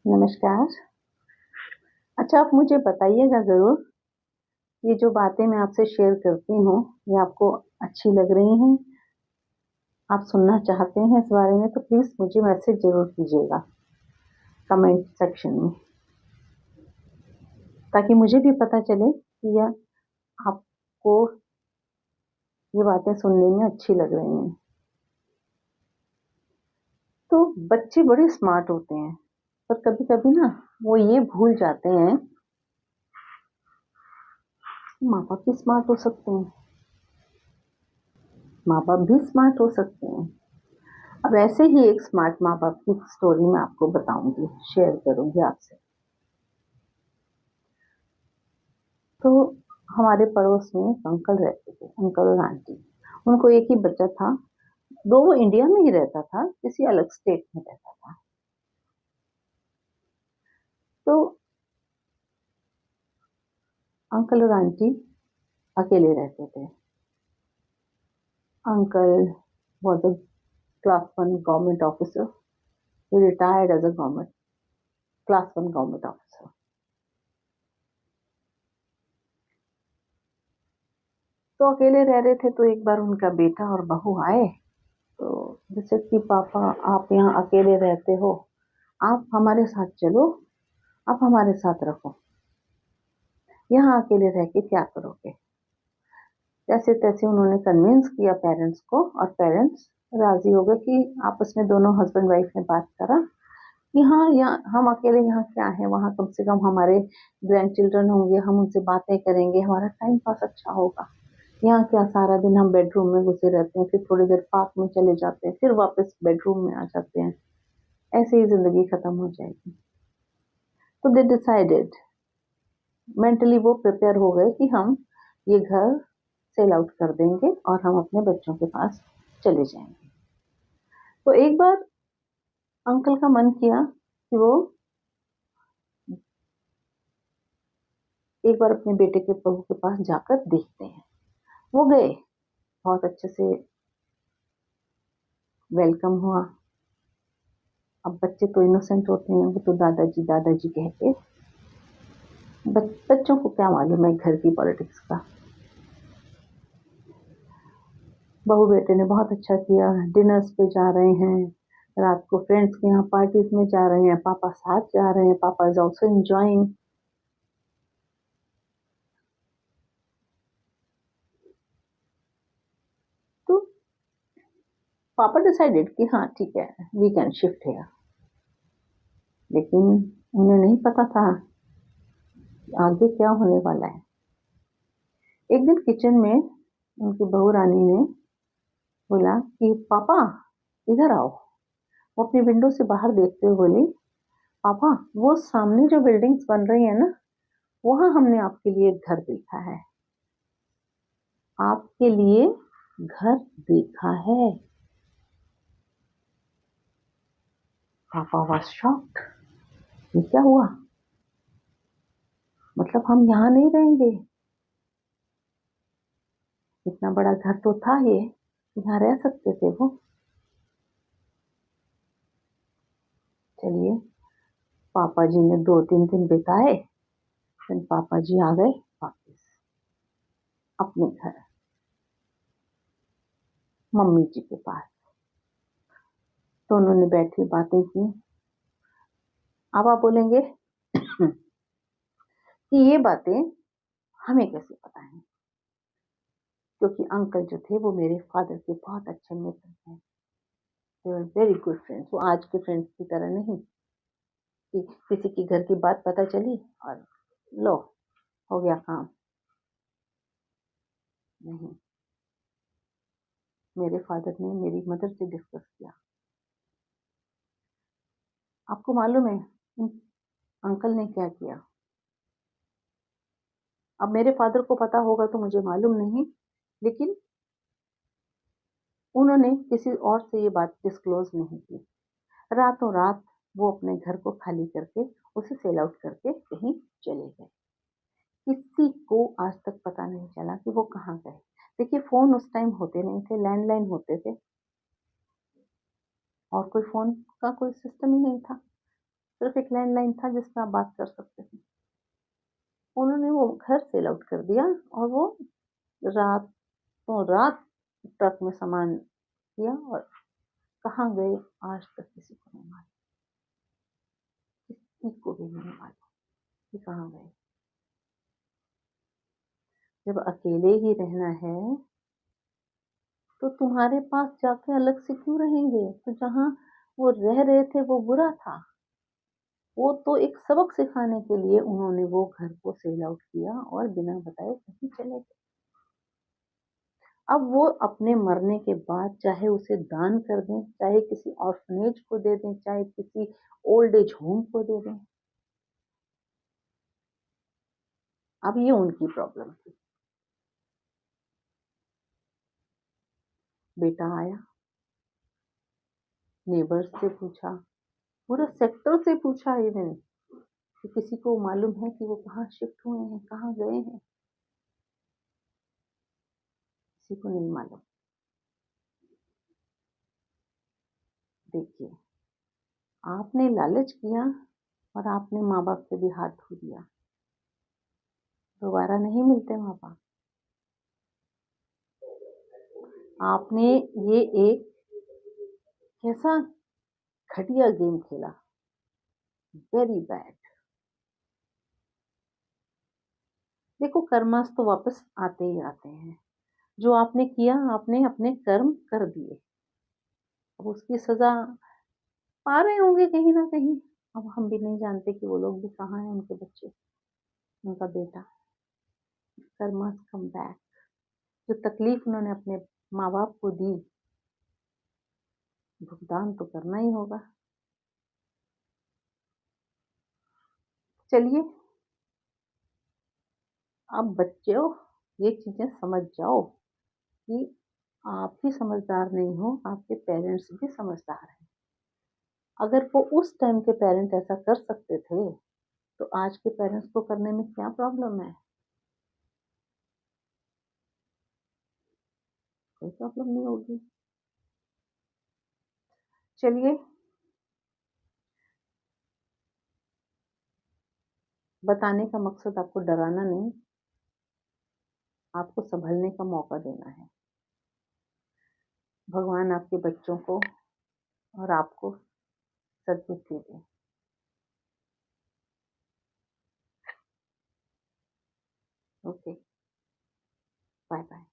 नमस्कार। अच्छा, आप मुझे बताइएगा ज़रूर, ये जो बातें मैं आपसे शेयर करती हूँ, ये आपको अच्छी लग रही हैं? आप सुनना चाहते हैं इस बारे में तो प्लीज़ मुझे मैसेज ज़रूर कीजिएगा, कमेंट सेक्शन में, ताकि मुझे भी पता चले कि यह आपको ये बातें सुनने में अच्छी लग रही हैं। तो बच्चे बड़े स्मार्ट होते हैं, पर कभी-कभी ना वो ये भूल जाते हैं, माँ-बाप भी स्मार्ट हो सकते हैं, माँ-बाप भी स्मार्ट हो सकते हैं। अब ऐसे ही एक स्मार्ट माँ-बाप की स्टोरी मैं आपको बताऊँगी, शेयर करूँगी आपसे। तो हमारे पड़ोस में एक अंकल रहते थे, अंकल और आंटी। उनको एक ही बच्चा था, दो वो इंडिया में ही रहता था, किसी अलग स्टेट में रहता था। तो अंकल और आंटी अकेले रहते थे। Uncle was a class 1 government officer. He retired as a class 1 government officer. तो अकेले रह रहे थे तो एक बार उनका बेटा और बहू आए, तो जैसे कि पापा आप यहाँ अकेले रहते हो, आप हमारे साथ चलो, आप हमारे साथ रहो, यहाँ अकेले रह के क्या करोगे? जैसे तैसे उन्होंने कन्विंस किया पेरेंट्स को और पेरेंट्स राजी हो गए कि आपस में दोनों हस्बैंड वाइफ ने बात करा कि हाँ, यहाँ हम अकेले यहाँ क्या है, वहाँ कम से कम हमारे ग्रैंड चिल्ड्रन होंगे, हम उनसे बातें करेंगे, हमारा टाइम पास अच्छा होगा। यहाँ क्या सारा दिन हम बेडरूम में घुसे रहते हैं, फिर थोड़ी देर पार्क में चले जाते हैं, फिर वापस बेडरूम में आ जाते हैं, ऐसे ही जिंदगी खत्म हो जाएगी। तो दे डिसाइडेड, मेंटली वो प्रिपेयर हो गए कि हम ये घर सेल आउट कर देंगे और हम अपने बच्चों के पास चले जाएंगे। तो एक बार अंकल का मन किया कि वो एक बार अपने बेटे के बहू के पास जाकर देखते हैं। वो गए, बहुत अच्छे से वेलकम हुआ। अब बच्चे तो इनोसेंट होते हैं, वो तो दादाजी दादाजी कह के, बच्चों को क्या मालूम है घर की पॉलिटिक्स का। बहू बेटे ने बहुत अच्छा किया, डिनर्स पे जा रहे हैं, रात को फ्रेंड्स के यहाँ पार्टीज में जा रहे हैं, पापा साथ जा रहे हैं, पापा इज ऑल्सो एंजॉइंग। तो पापा डिसाइडेड कि हाँ ठीक है, वी कैन शिफ्ट हियर। लेकिन उन्हें नहीं पता था कि आगे क्या होने वाला है। एक दिन किचन में उनकी बहू रानी ने बोला कि पापा इधर आओ। वो अपनी विंडो से बाहर देखते हुए बोली, पापा वो सामने जो बिल्डिंग्स बन रही है ना, वहां हमने आपके लिए एक घर देखा है, आपके लिए घर देखा है। पापा वाज शॉक्ड, ये क्या हुआ? मतलब हम यहाँ नहीं रहेंगे? इतना बड़ा घर तो था ये, यहाँ रह सकते थे वो। चलिए, पापा जी ने 2-3 दिन बिताए, फिर पापा जी आ गए वापस अपने घर, मम्मी जी के पास। तो उन्होंने बैठी बातें की। अब आप बोलेंगे कि ये बातें हमें कैसे पता है? क्योंकि अंकल जो थे वो मेरे फादर के बहुत अच्छे मित्र हैं, दे वर वेरी गुड फ्रेंड्स। वो आज के फ्रेंड्स की तरह नहीं कि किसी की घर की बात पता चली और लो हो गया काम। नहीं, मेरे फादर ने मेरी मदर से डिस्कस किया। आपको मालूम है अंकल ने क्या किया? अब मेरे फादर को पता होगा तो मुझे मालूम नहीं, लेकिन उन्होंने किसी और से ये बात डिस्क्लोज नहीं की। रातों रात वो अपने घर को खाली करके उसे सेल आउट करके कहीं चले गए। किसी को आज तक पता नहीं चला कि वो कहाँ गए। देखिए, फोन उस टाइम होते नहीं थे, लैंडलाइन होते थे और कोई फोन का कोई सिस्टम ही नहीं था। सिर्फ एक लैंडलाइन था जिसमें आप बात कर सकते थे। उन्होंने वो घर सेल आउट कर दिया और वो रातों रात ट्रक में सामान किया और कहाँ गए आज तक किसी को नहीं मालूम, किसी को भी नहीं मालूम कि कहाँ गए। जब अकेले ही रहना है तो तुम्हारे पास जाके अलग से क्यों रहेंगे? तो जहाँ वो रह रहे थे वो बुरा था। वो तो एक सबक सिखाने के लिए उन्होंने वो घर को सेल आउट किया और बिना बताए कहीं चले गए। अब वो अपने मरने के बाद चाहे उसे दान कर दें, चाहे किसी ऑर्फनेज को दे दें, चाहे किसी ओल्ड एज होम को दे दें। अब ये उनकी प्रॉब्लम थी। बेटा आया, नेबर्स से पूछा, पूरा सेक्टर से पूछा, इवन कि किसी को मालूम है कि वो कहाँ शिफ्ट हुए हैं, कहाँ गए हैं? किसी को नहीं मालूम। देखिए, आपने लालच किया और आपने माँ बाप से भी हाथ धो दिया। दोबारा नहीं मिलते माँ बाप। आपने ये एक कैसा घटिया गेम खेला, वेरी बैड। देखो, कर्मास तो वापस आते ही आते हैं। जो आपने किया, आपने अपने कर्म कर दिए। अब उसकी सजा पा रहे होंगे कहीं ना कहीं। अब हम भी नहीं जानते कि वो लोग भी कहाँ हैं, उनके बच्चे, उनका बेटा। Karmas come back. जो तकलीफ उन्होंने अपने माँ बाप को दी, भुगतान तो करना ही होगा। चलिए, अब बच्चों, ये चीजें समझ जाओ कि आप ही समझदार नहीं हो, आपके पेरेंट्स भी समझदार हैं। अगर वो उस टाइम के पेरेंट ऐसा कर सकते थे तो आज के पेरेंट्स को करने में क्या प्रॉब्लम है? कोई प्रॉब्लम नहीं होगी। चलिए, बताने का मकसद आपको डराना नहीं, आपको संभलने का मौका देना है। भगवान आपके बच्चों को और आपको सद्बुद्धि दे। Okay, bye bye.